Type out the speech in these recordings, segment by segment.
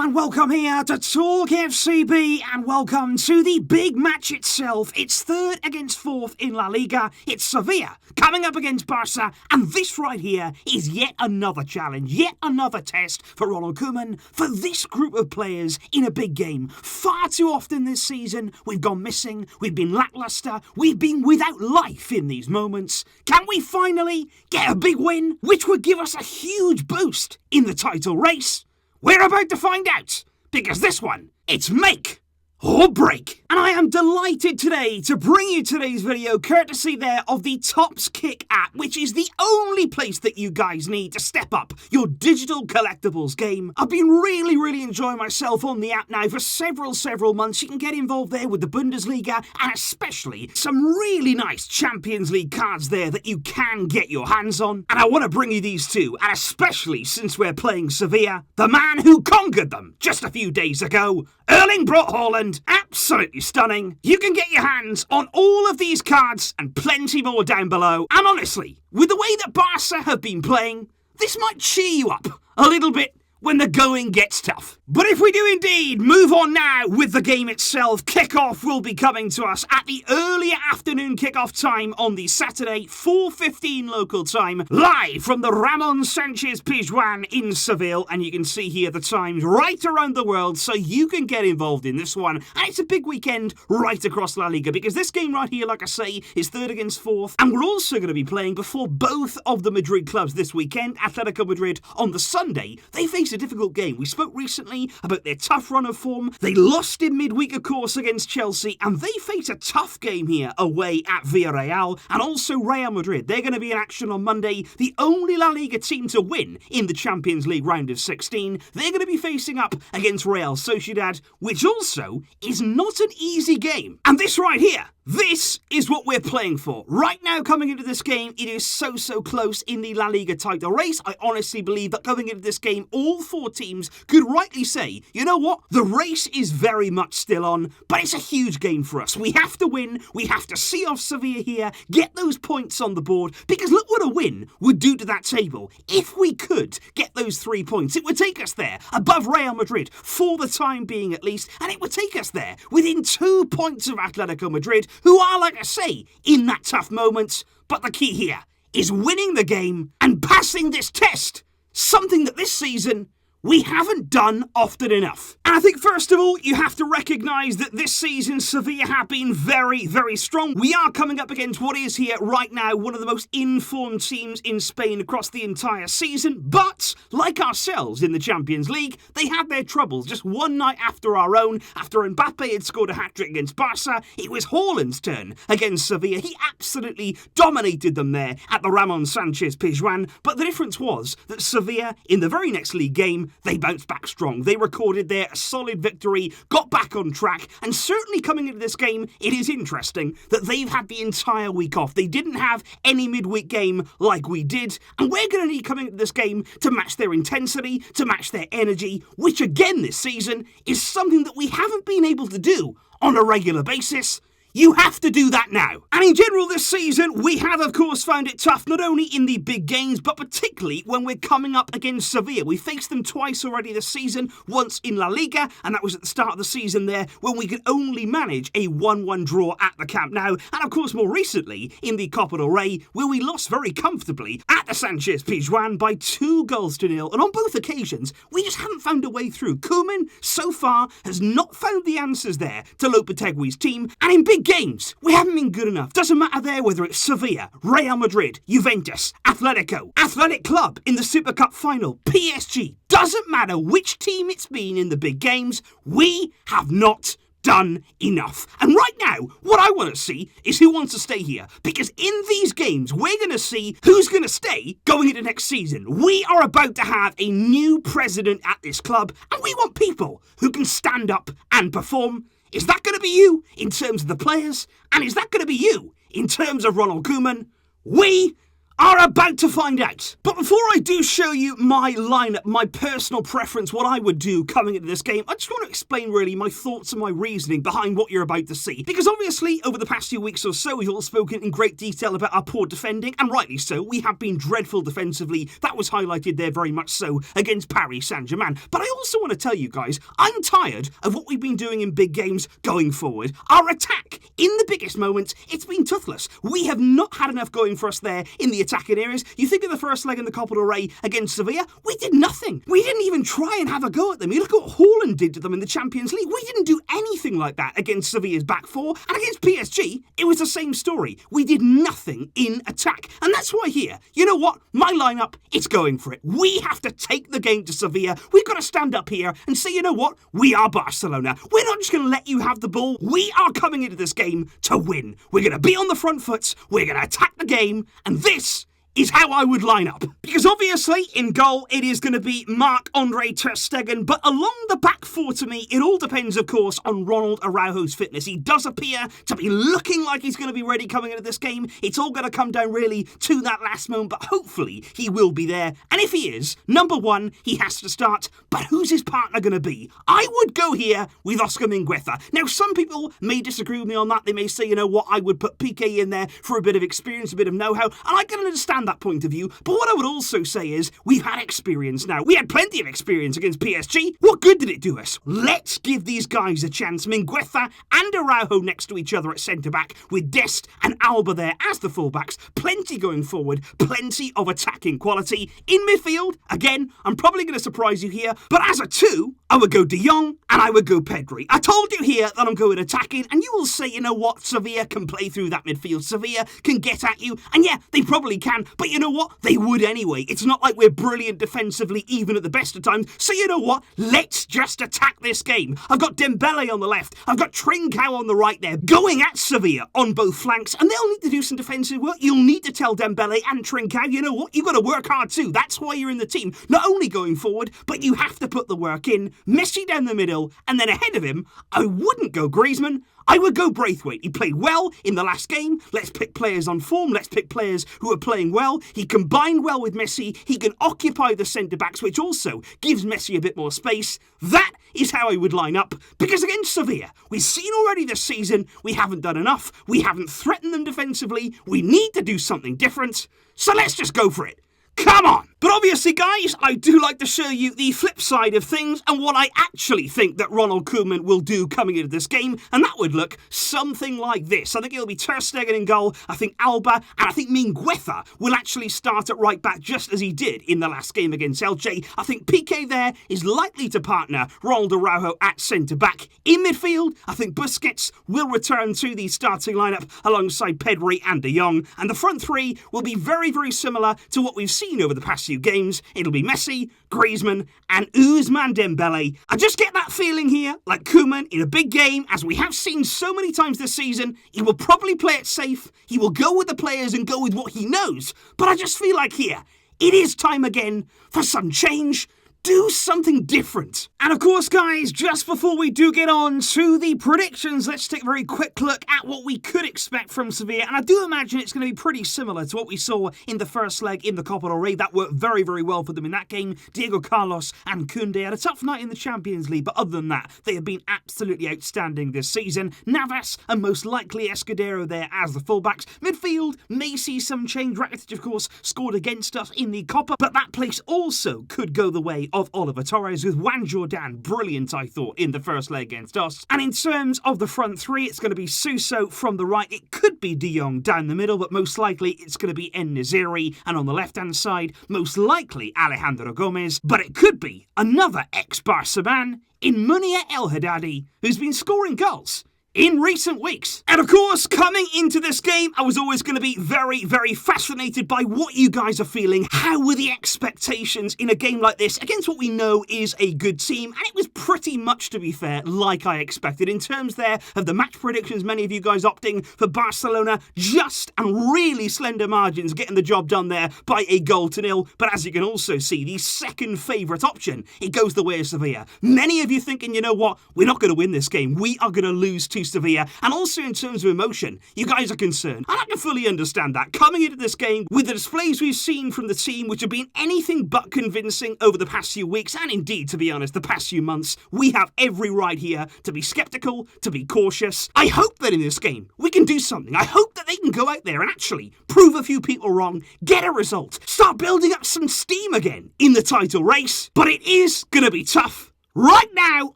and welcome here to TalkFCB, and welcome to the big match itself. It's third against fourth in La Liga. It's Sevilla coming up against Barça, and this right here is yet another challenge, yet another test for Ronald Koeman, for this group of players in a big game. Far too often this season, we've gone missing, we've been lacklustre, we've been without life in these moments. Can we finally get a big win, which would give us a huge boost in the title race? We're about to find out, because this one, it's make or break. And I am delighted today to bring you today's video courtesy there of the TalkFCB app, which is the only place that you guys need to step up your digital collectibles game. I've been really enjoying myself on the app now for several months. You can get involved there with the Bundesliga, and especially some really nice Champions League cards there that you can get your hands on. And I want to bring you these too, and especially since we're playing Sevilla, the man who conquered them just a few days ago, Erling Braut Haaland. Absolutely stunning. You can get your hands on all of these cards and plenty more down below. And honestly, with the way that Barça have been playing, this might cheer you up a little bit when the going gets tough. But if we do indeed move on now with the game itself, kickoff will be coming to us at the earlier afternoon kickoff time on the Saturday, 4:15 local time, live from the Ramon Sanchez Pizjuan in Seville. And you can see here the times right around the world, so you can get involved in this one. And it's a big weekend right across La Liga, because this game right here, like I say, is third against fourth. And we're also going to be playing before both of the Madrid clubs this weekend. Atletico Madrid on the Sunday, they face a difficult game. We spoke recently about their tough run of form. They lost in midweek, of course, against Chelsea, and they face a tough game here away at Villarreal, and also Real Madrid. They're going to be in action on Monday, the only La Liga team to win in the Champions League round of 16. They're going to be facing up against Real Sociedad, which also is not an easy game. And this right here, this is what we're playing for. Right now, coming into this game, it is so close in the La Liga title race. I honestly believe that coming into this game, all four teams could rightly say, you know what, the race is very much still on, but it's a huge game for us. We have to win, we have to see off Sevilla here, get those points on the board, because look what a win would do to that table. If we could get those 3 points, it would take us there, above Real Madrid, for the time being at least, and it would take us there, within 2 points of Atletico Madrid, who are, like I say, in that tough moment. But the key here is winning the game and passing this test, something that this season we haven't done often enough. And I think first of all, you have to recognise that this season Sevilla have been very strong. We are coming up against what is here right now one of the most informed teams in Spain across the entire season. But like ourselves in the Champions League, they had their troubles. Just one night after our own, after Mbappe had scored a hat-trick against Barça, it was Haaland's turn against Sevilla. He absolutely dominated them there at the Ramon Sanchez Pizjuan. But the difference was that Sevilla, in the very next league game, they bounced back strong. They recorded there a solid victory, got back on track, and certainly coming into this game, it is interesting that they've had the entire week off. They didn't have any midweek game like we did, and we're going to need coming into this game to match their intensity, to match their energy, which again this season is something that we haven't been able to do on a regular basis. You have to do that now. And in general this season, we have of course found it tough, not only in the big games, but particularly when we're coming up against Sevilla. We faced them twice already this season, once in La Liga, and that was at the start of the season there, when we could only manage a 1-1 draw at the Camp Nou. And of course more recently, in the Copa del Rey, where we lost very comfortably at the Sanchez Pizjuan by 2-0. And on both occasions, we just haven't found a way through. Koeman, so far, has not found the answers there to Lopetegui's team, and in big games, we haven't been good enough. Doesn't matter there whether it's Sevilla, Real Madrid, Juventus, Atletico, Athletic Club in the Super Cup final, PSG. Doesn't matter which team it's been in the big games, we have not done enough. And right now, what I want to see is who wants to stay here. Because in these games, we're going to see who's going to stay going into next season. We are about to have a new president at this club, and we want people who can stand up and perform. Is that going to be you in terms of the players? And is that going to be you in terms of Ronald Koeman? We are about to find out. But before I do show you my lineup, my personal preference, what I would do coming into this game, I just want to explain really my thoughts and my reasoning behind what you're about to see. Because obviously, over the past few weeks or so, we've all spoken in great detail about our poor defending, and rightly so. We have been dreadful defensively. That was highlighted there very much so against Paris Saint-Germain. But I also want to tell you guys, I'm tired of what we've been doing in big games going forward. Our attack, in the biggest moments, it's been toothless. We have not had enough going for us there in the attacking areas. You think of the first leg in the Copa del Rey against Sevilla, we did nothing. We didn't even try and have a go at them. You look at what Haaland did to them in the Champions League. We didn't do anything like that against Sevilla's back four. And against PSG, it was the same story. We did nothing in attack. And that's why here, you know what? My lineup, it's going for it. We have to take the game to Sevilla. We've got to stand up here and say, you know what? We are Barcelona. We're not just going to let you have the ball. We are coming into this game to win. We're going to be on the front foot. We're going to attack the game. And this is how I would line up. Because obviously, in goal, it is going to be Marc-Andre ter Stegen, but along the back four to me, it all depends, of course, on Ronald Araujo's fitness. He does appear to be looking like he's going to be ready coming into this game. It's all going to come down really to that last moment, but hopefully he will be there. And if he is, number one, he has to start. But who's his partner going to be? I would go here with Oscar Mingueza. Now, some people may disagree with me on that. They may say, you know what, I would put Piqué in there for a bit of experience, a bit of know-how, and I can understand that point of view, but what I would also say is we've had experience now. We had plenty of experience against PSG. What good did it do us? Let's give these guys a chance. Mingueza and Araujo next to each other at centre-back with Dest and Alba there as the fullbacks. Plenty going forward, plenty of attacking quality. In midfield, again, I'm probably going to surprise you here, but as a two, I would go De Jong and I would go Pedri. I told you here that I'm going attacking, and you will say, you know what, Sevilla can play through that midfield. Sevilla can get at you, and yeah, they probably can, but you know what? They would anyway. It's not like we're brilliant defensively even at the best of times. So you know what? Let's just attack this game. I've got Dembele on the left. I've got Trincao on the right there, going at Sevilla on both flanks, and they'll need to do some defensive work. You'll need to tell Dembele and Trincao, you know what? You've got to work hard too. That's why you're in the team. Not only going forward, but you have to put the work in. Messi down the middle, and then ahead of him, I wouldn't go Griezmann. I would go Braithwaite. He played well in the last game. Let's pick players on form. Let's pick players who are playing well. He combined well with Messi. He can occupy the centre-backs, which also gives Messi a bit more space. That is how I would line up. Because against Sevilla, we've seen already this season, we haven't done enough. We haven't threatened them defensively. We need to do something different. So let's just go for it. Come on! But obviously, guys, I do like to show you the flip side of things and what I actually think that Ronald Koeman will do coming into this game, and that would look something like this. I think it'll be ter Stegen in goal, I think Alba, and I think Mingueza will actually start at right back just as he did in the last game against Elche. I think Piqué there is likely to partner Ronald Araujo at centre-back. In midfield, I think Busquets will return to the starting lineup alongside Pedri and De Jong, and the front three will be very, very similar to what we've seen over the past few games. It'll be Messi, Griezmann, and Ousmane Dembele. I just get that feeling here, like Koeman in a big game, as we have seen so many times this season, he will probably play it safe, he will go with the players and go with what he knows, but I just feel like here, it is time again for some change. Do something different. And of course, guys, just before we do get on to the predictions, let's take a very quick look at what we could expect from Sevilla. And I do imagine it's going to be pretty similar to what we saw in the first leg in the Copa del Rey. That worked very, very well for them in that game. Diego Carlos and Koundé had a tough night in the Champions League, but other than that, they have been absolutely outstanding this season. Navas and most likely Escudero there as the fullbacks. Midfield may see some change. Rakitic, of course, scored against us in the Copa, but that place also could go the way of Oliver Torres, with Juan Jordan brilliant, I thought, in the first leg against us. And in terms of the front three, it's going to be Suso from the right. It could be De Jong down the middle, but most likely it's going to be En-Nesyri. And on the left-hand side, most likely Alejandro Gomez. But it could be another ex-Barça man in Munir El Haddadi, who's been scoring goals in recent weeks. And of course, coming into this game, I was always going to be very, very fascinated by what you guys are feeling. How were the expectations in a game like this against what we know is a good team? And it was pretty much, to be fair, like I expected. In terms there of the match predictions, many of you guys opting for Barcelona, just and really slender margins, getting the job done there by 1-0. But as you can also see, the second favourite option, it goes the way of Sevilla. Many of you thinking, you know what, we're not going to win this game. We are going to lose 2-0. to Sevilla, and also in terms of emotion, you guys are concerned. And I can fully understand that. Coming into this game with the displays we've seen from the team, which have been anything but convincing over the past few weeks, and indeed, to be honest, the past few months, we have every right here to be sceptical, to be cautious. I hope that in this game, we can do something. I hope that they can go out there and actually prove a few people wrong, get a result, start building up some steam again in the title race. But it is going to be tough. Right now,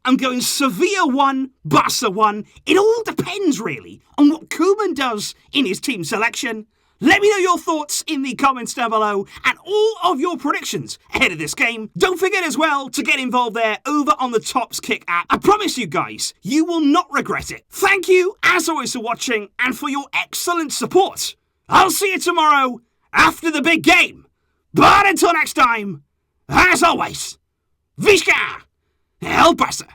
I'm going Sevilla 1, Barça 1. It all depends, really, on what Koeman does in his team selection. Let me know your thoughts in the comments down below and all of your predictions ahead of this game. Don't forget as well to get involved there over on the Tops Kick app. I promise you guys, you will not regret it. Thank you, as always, for watching and for your excellent support. I'll see you tomorrow after the big game. But until next time, as always, Visca! El Barça!